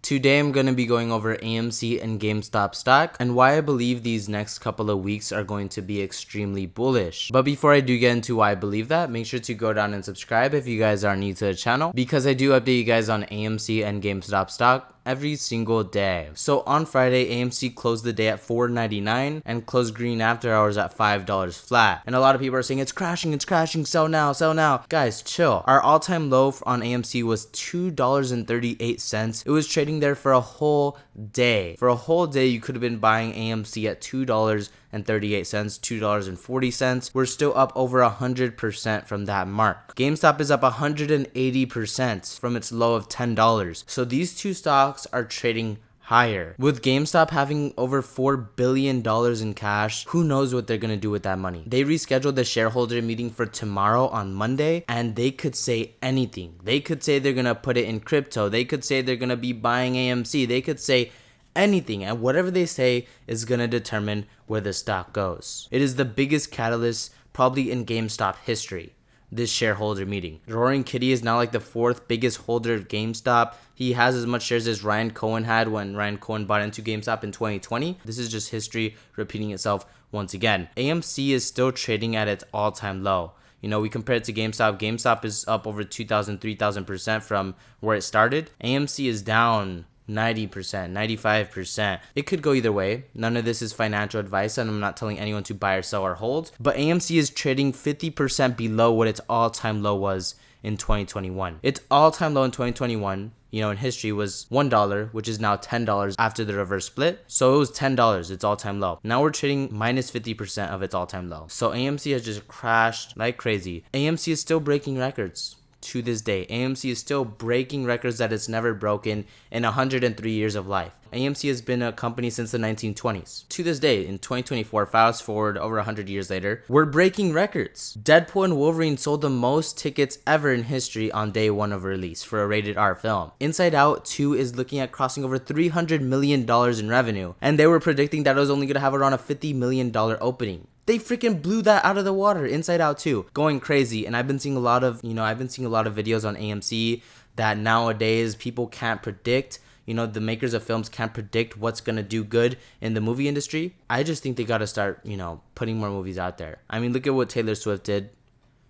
Today I'm going to be going over AMC and GameStop stock and why I believe these next couple of weeks are going to be extremely bullish. But before I do get into why I believe that, make sure to go down and subscribe if you guys are new to the channel, because I do update you guys on AMC and GameStop stock every single day. So on Friday, AMC closed the day at $4.99 and closed green after hours at $5 flat. And a lot of people are saying it's crashing, sell now, sell now. Guys, chill. Our all-time low on AMC was $2.38. It was trading there for a whole day. For a whole day, you could have been buying AMC at $2.38, $2.40. We're still up over 100% from that mark. GameStop is up 180% from its low of $10. So these two stocks are trading higher. With GameStop having over $4 billion in cash, who knows what they're gonna do with that money. They rescheduled the shareholder meeting for tomorrow on Monday, and they could say anything. They could say they're gonna put it in crypto. They could say they're gonna be buying AMC. They could say anything, and whatever they say is gonna determine where the stock goes. It is the biggest catalyst probably in GameStop history, this shareholder meeting. Roaring Kitty is now like the fourth biggest holder of GameStop. He has as much shares as Ryan Cohen had when Ryan Cohen bought into GameStop in 2020. This is just history repeating itself once again. AMC is still trading at its all-time low. You know, we compare it to GameStop. GameStop is up over 2,000, 3,000% from where it started. AMC is down 90%, 95%. It could go either way. None of this is financial advice, and I'm not telling anyone to buy or sell or hold. But AMC is trading 50% below what its all-time low was in 2021. Its all-time low in 2021, you know, in history was $1, which is now $10 after the reverse split. So it was $10, its all-time low. Now we're trading minus 50% of its all-time low. So AMC has just crashed like crazy. AMC is still breaking records. To this day, AMC is still breaking records that it's never broken in 103 years of life. AMC has been a company since the 1920s. To this day, in 2024, fast forward over 100 years later, we're breaking records. Deadpool and Wolverine sold the most tickets ever in history on day one of release for a rated R film. Inside Out 2 is looking at crossing over $300 million in revenue, and they were predicting that it was only going to have around a $50 million opening. They freaking blew that out of the water. Inside Out 2, going crazy. And I've been seeing a lot of videos on AMC that nowadays people can't predict. You know, the makers of films can't predict what's gonna do good in the movie industry. I just think they gotta start, you know, putting more movies out there. I mean, look at what Taylor Swift did.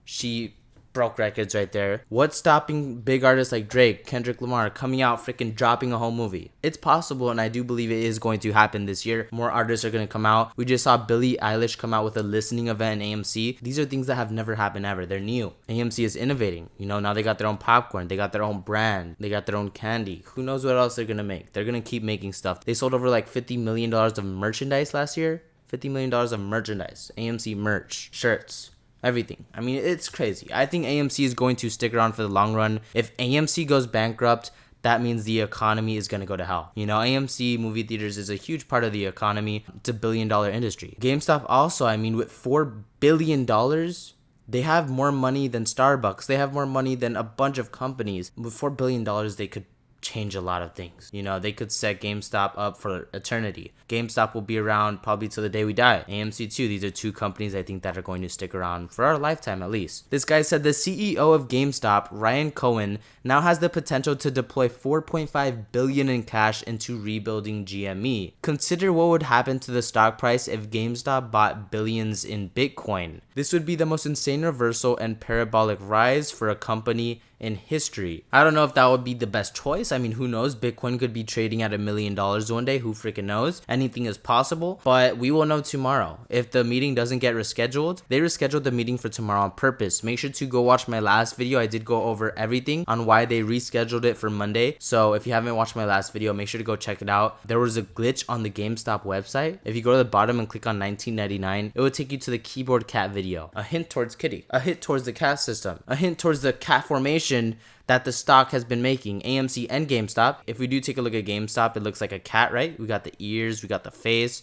She broke records right there. What's stopping big artists like Drake, Kendrick Lamar coming out freaking dropping a whole movie? It's possible, and I do believe it is going to happen this year. More artists are going to come out. We just saw Billie Eilish come out with a listening event in AMC. These are things that have never happened ever. They're new. AMC is innovating. You know, now they got their own popcorn. They got their own brand. They got their own candy. Who knows what else they're going to make? They're going to keep making stuff. They sold over like $50 million of merchandise last year. $50 million of merchandise. AMC merch. Shirts. Everything. I mean, it's crazy. I think AMC is going to stick around for the long run. If AMC goes bankrupt, that means the economy is going to go to hell. You know, AMC movie theaters is a huge part of the economy. It's $1 billion industry. GameStop also, I mean, with $4 billion, they have more money than Starbucks. They have more money than a bunch of companies. With $4 billion, they could change a lot of things. You know, they could set GameStop up for eternity. GameStop will be around probably till the day we die. AMC too. These are two companies I think that are going to stick around for our lifetime at least. This guy said the CEO of GameStop, Ryan Cohen, now has the potential to deploy $4.5 billion in cash into rebuilding GME. Consider what would happen to the stock price if GameStop bought billions in Bitcoin. This would be the most insane reversal and parabolic rise for a company in history. I don't know if that would be the best choice. I mean, who knows? Bitcoin could be trading at $1 million one day. Who freaking knows? Anything is possible, but we will know tomorrow. If the meeting doesn't get rescheduled, they rescheduled the meeting for tomorrow on purpose. Make sure to go watch my last video. I did go over everything on why they rescheduled it for Monday. So if you haven't watched my last video, make sure to go check it out. There was a glitch on the GameStop website. If you go to the bottom and click on 1999, it will take you to the keyboard cat video. A hint towards Kitty. A hint towards the cat system. A hint towards the cat formation that the stock has been making, AMC and GameStop. If we do take a look at GameStop, it looks like a cat, right? We got the ears, we got the face.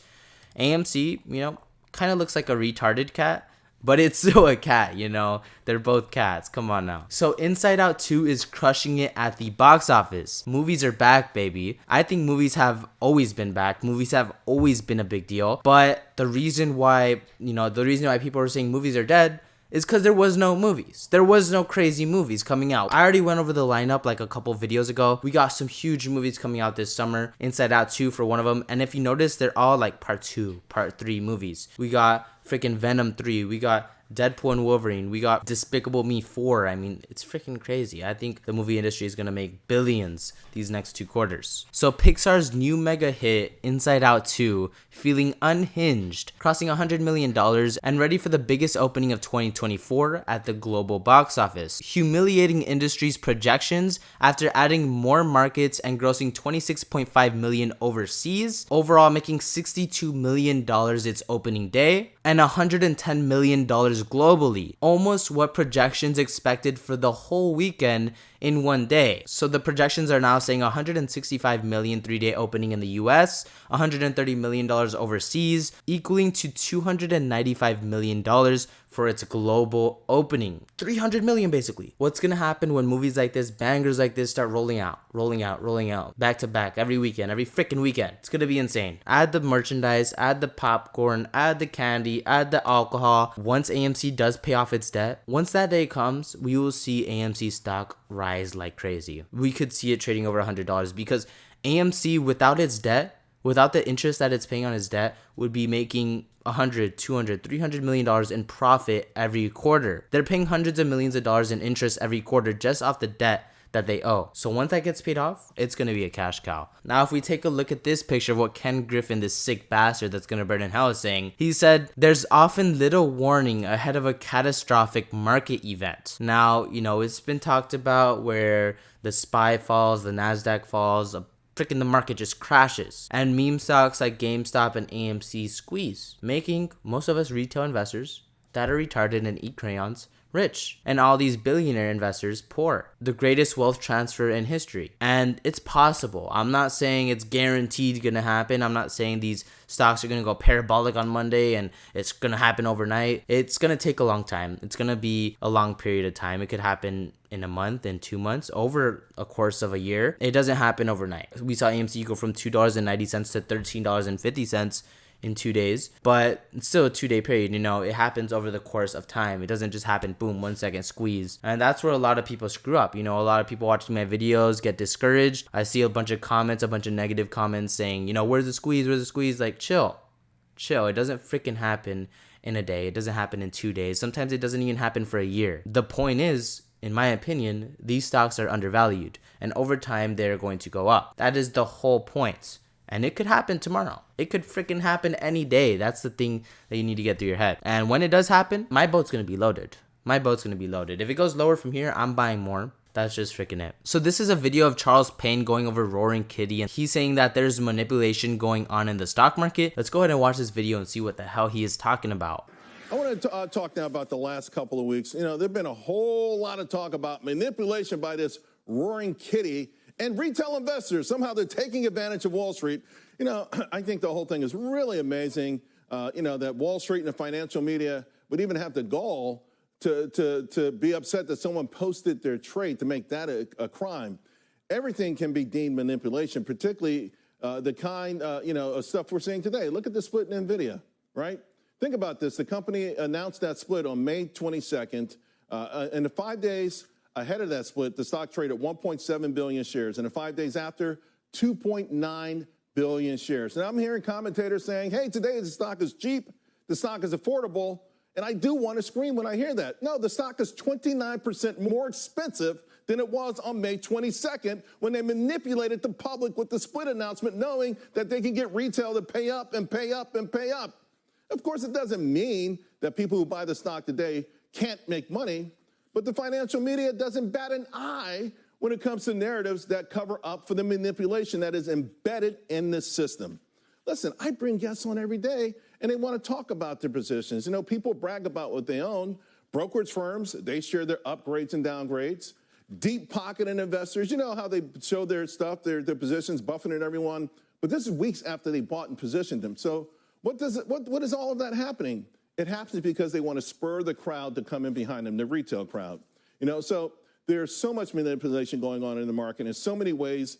AMC, you know, kind of looks like a retarded cat, but it's still a cat, you know? They're both cats. Come on now. So Inside Out 2 is crushing it at the box office. Movies are back, baby. I think movies have always been back. Movies have always been a big deal. But the reason why people are saying movies are dead is because there was no movies. There was no crazy movies coming out. I already went over the lineup like a couple videos ago. We got some huge movies coming out this summer. Inside Out 2 for one of them. And if you notice, they're all like part 2, part 3 movies. We got freaking Venom 3. We got Deadpool and Wolverine. We got Despicable Me 4. I mean, it's freaking crazy. I think the movie industry is going to make billions these next 2 quarters. So Pixar's new mega hit, Inside Out 2, feeling unhinged, crossing $100 million and ready for the biggest opening of 2024 at the global box office, humiliating industry's projections after adding more markets and grossing $26.5 million overseas, overall making $62 million its opening day and $110 million globally, almost what projections expected for the whole weekend in one day. So the projections are now saying 165 million 3-day opening in the US, $130 million overseas, equaling to $295 million for its global opening. 300 million basically. What's gonna happen when movies like this, bangers like this start rolling out, back to back, every weekend, every freaking weekend? It's gonna be insane. Add the merchandise, add the popcorn, add the candy, add the alcohol. Once AMC does pay off its debt, once that day comes, we will see AMC stock rise like crazy. We could see it trading over $100 because AMC, without its debt, without the interest that it's paying on its debt, would be making $100, $200, $300 million in profit every quarter. They're paying hundreds of millions of dollars in interest every quarter just off the debt that they owe. So once that gets paid off, it's going to be a cash cow. Now, if we take a look at this picture of what Ken Griffin, this sick bastard that's going to burn in hell, is saying, he said, there's often little warning ahead of a catastrophic market event. Now, you know, it's been talked about where the SPY falls, the NASDAQ falls, freaking the market just crashes, and meme stocks like GameStop and AMC squeeze, making most of us retail investors that are retarded and eat crayons rich, and all these billionaire investors poor. The greatest wealth transfer in history. And it's possible. I'm not saying it's guaranteed gonna happen. I'm not saying these stocks are gonna go parabolic on Monday and it's gonna happen overnight. It's gonna take a long time. It's gonna be a long period of time. It could happen in a month, in 2 months, over a course of a year. It doesn't happen overnight. We saw AMC go from $2.90 to $13.50 in 2 days, but it's still a 2-day period. You know, it happens over the course of time. It doesn't just happen, boom, 1 second squeeze. And that's where a lot of people screw up. You know, a lot of people watching my videos get discouraged. I see a bunch of comments, a bunch of negative comments saying, you know, where's the squeeze? Where's the squeeze? Like, chill. It doesn't freaking happen in a day. It doesn't happen in 2 days. Sometimes it doesn't even happen for a year. The point is, in my opinion, these stocks are undervalued, and over time they're going to go up. That is the whole point. And it could happen tomorrow. It could freaking happen any day. That's the thing that you need to get through your head. And when it does happen, my boat's going to be loaded. If it goes lower from here, I'm buying more. That's just freaking it. So this is a video of Charles Payne going over Roaring Kitty, and he's saying that there's manipulation going on in the stock market. Let's go ahead and watch this video and see what the hell he is talking about. I want to talk now about the last couple of weeks. You know, there's been a whole lot of talk about manipulation by this Roaring Kitty and retail investors. Somehow they're taking advantage of Wall Street. You know, I think the whole thing is really amazing, you know, that Wall Street and the financial media would even have the gall to be upset that someone posted their trade to make that a crime. Everything can be deemed manipulation, particularly the kind, you know, of stuff we're seeing today. Look at the split in Nvidia, right? Think about this. The company announced that split on May 22nd. In the 5 days ahead of that split, the stock traded 1.7 billion shares. And the 5 days after, 2.9 billion shares. And I'm hearing commentators saying, hey, today the stock is cheap, the stock is affordable. And I do want to scream when I hear that. No, the stock is 29% more expensive than it was on May 22nd when they manipulated the public with the split announcement, knowing that they can get retail to pay up and pay up and pay up. Of course, it doesn't mean that people who buy the stock today can't make money, but the financial media doesn't bat an eye when it comes to narratives that cover up for the manipulation that is embedded in this system. Listen, I bring guests on every day, and they want to talk about their positions. You know, people brag about what they own. Brokerage firms, they share their upgrades and downgrades. Deep-pocketed investors, you know how they show their stuff, their positions, buffeting everyone. But this is weeks after they bought and positioned them. So what is all of that happening? It happens because they want to spur the crowd to come in behind them, the retail crowd. You know, so there's so much manipulation going on in the market in so many ways,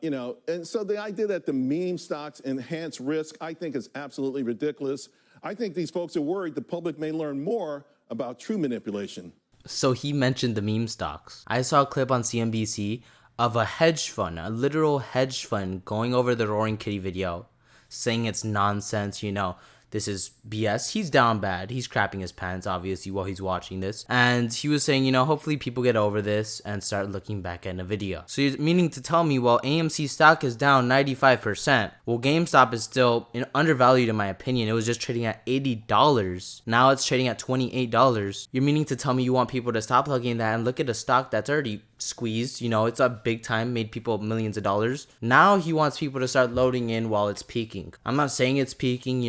you know. And so the idea that the meme stocks enhance risk, I think is absolutely ridiculous. I think these folks are worried the public may learn more about true manipulation. So he mentioned the meme stocks. I saw a clip on CNBC of a hedge fund, a literal hedge fund, going over the Roaring Kitty video, saying it's nonsense, this is BS. He's down bad. He's crapping his pants, obviously, while he's watching this. And he was saying, hopefully people get over this and start looking back at Nvidia. So you're meaning to tell me, well, AMC stock is down 95%. Well, GameStop is still undervalued in my opinion. It was just trading at $80. Now it's trading at $28. You're meaning to tell me you want people to stop looking at that and look at a stock that's already squeezed, it's a big time, made people millions of dollars. Now he wants people to start loading in while it's peaking. I'm not saying it's peaking,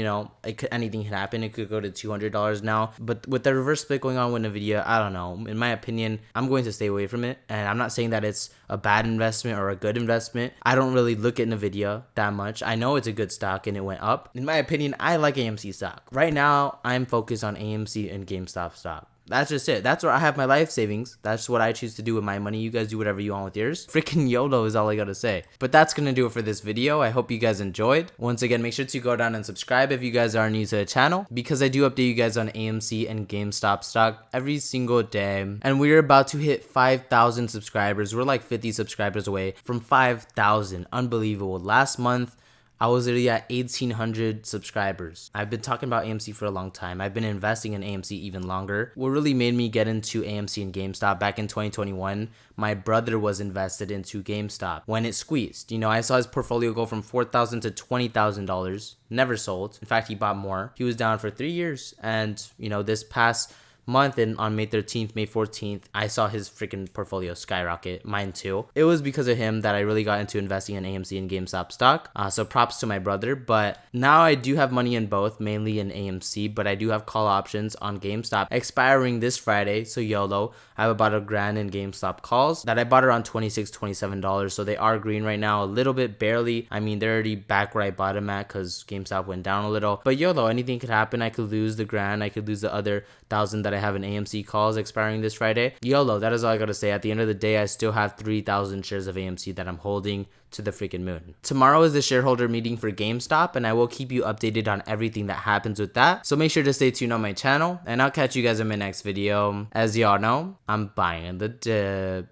anything can happen. It could go to $200 now, but with the reverse split going on with Nvidia, I don't know. In my opinion, I'm going to stay away from it. And I'm not saying that it's a bad investment or a good investment. I don't really look at Nvidia that much. I know it's a good stock and it went up. In my opinion, I like AMC stock. Right now, I'm focused on AMC and GameStop stock. That's just it. That's where I have my life savings. That's what I choose to do with my money. You guys do whatever you want with yours. Freaking YOLO is all I gotta say. But that's gonna do it for this video. I hope you guys enjoyed. Once again, make sure to go down and subscribe if you guys are new to the channel, because I do update you guys on AMC and GameStop stock every single day. And we're about to hit 5,000 subscribers. We're like 50 subscribers away from 5,000. Unbelievable. Last month, I was already at 1,800 subscribers. I've been talking about AMC for a long time. I've been investing in AMC even longer. What really made me get into AMC and GameStop back in 2021, my brother was invested into GameStop when it squeezed. I saw his portfolio go from $4,000 to $20,000. Never sold. In fact, he bought more. He was down for 3 years. And, this past month and on May 13th, May 14th, I saw his freaking portfolio skyrocket. Mine too. It was because of him that I really got into investing in AMC and GameStop stock. So props to my brother. But now I do have money in both, mainly in AMC, but I do have call options on GameStop expiring this Friday. So YOLO. I have about $1,000 in GameStop calls that I bought around $26, $27. So they are green right now, a little bit, barely. I mean, they're already back where I bought them at because GameStop went down a little. But YOLO, anything could happen. I could lose the $1,000. I could lose the other 1,000 that I have in AMC calls expiring this Friday. YOLO, that is all I gotta say. At the end of the day, I still have 3,000 shares of AMC that I'm holding to the freaking moon. Tomorrow is the shareholder meeting for GameStop, and I will keep you updated on everything that happens with that. So make sure to stay tuned on my channel, and I'll catch you guys in my next video. As y'all know, I'm buying the dip.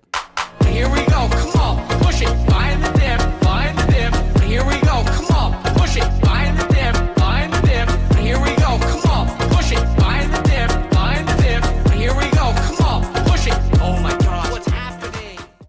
Here we go, come on, push it, buying the dip, here we go.